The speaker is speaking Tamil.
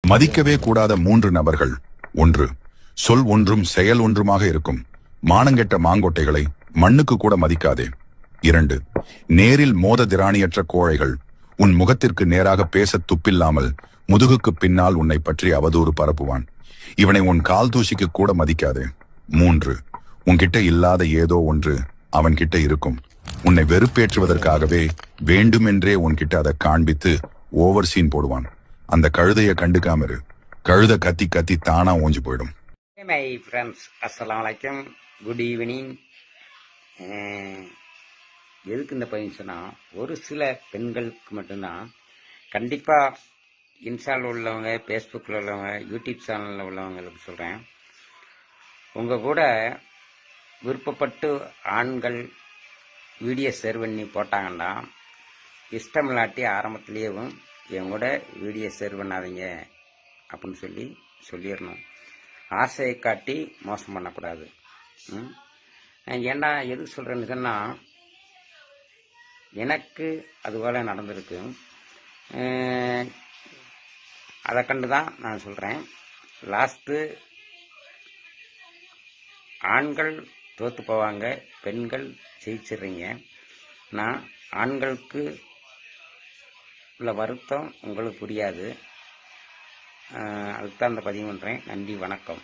மதிக்கவே கூடாத 3 நபர்கள். 1. சொல் ஒன்றும் செயல் ஒன்றுமாக இருக்கும் மானங்கெட்ட மாங்கொட்டைகளை மண்ணுக்கு கூட மதிக்காதே. 2. நேரில் மோத திராணியற்ற கோழைகள். உன் முகத்திற்கு நேராக பேச துப்பில்லாமல் முதுகுக்கு பின்னால் உன்னை பற்றி அவதூறு பரப்புவான். இவனை உன் கால் தூசிக்கு கூட மதிக்காதே. 3. உன்கிட்ட இல்லாத ஏதோ ஒன்று அவன்கிட்ட இருக்கும். உன்னை வெறுப்பேற்றுவதற்காகவே வேண்டுமென்றே உன்கிட்ட அதை காண்பித்து ஓவர் சீன் போடுவான். அந்த கழுதைய கண்டுக்காம இரு. கழுத கத்தி கத்தி தானா ஓஞ்சு போயிடும். மை ஃப்ரெண்ட்ஸ், அஸ்ஸலாமு அலைக்கும், குட் ஈவினிங். எதுக்கு இந்த பதிவு சொன்னால், ஒரு சில பெண்களுக்கு மட்டும்தான் கண்டிப்பாக இன்ஸ்டாவில் உள்ளவங்க, ஃபேஸ்புக்கில் உள்ளவங்க, யூடியூப் சேனலில் உள்ளவங்களுக்கு சொல்கிறேன். உங்கள் கூட விருப்பப்பட்டு ஆண்கள் வீடியோ ஷேர் பண்ணி போட்டாங்கன்னா, இஷ்டம் இல்லாட்டி ஆரம்பத்துலேயும் என் கூட வீடியோ ஷேர் பண்ணாதீங்க அப்படின்னு சொல்லிடணும். ஆசையை காட்டி மோசம் பண்ணக்கூடாது. ஏன்னா எதுக்கு சொல்கிறேன்னு சொன்னால், எனக்கு அதுபோல் நடந்திருக்கு. அதை கண்டு தான் நான் சொல்கிறேன். லாஸ்ட்டு ஆண்கள் தோற்று போவாங்க, பெண்கள் ஜெயிச்சிடுறீங்க. நான் ஆண்களுக்கு உள்ள வருத்தம் உங்களுக்கு புரியாது. அதுக்கு தான் அந்த பதிவு பண்ணுறேன். நன்றி, வணக்கம்.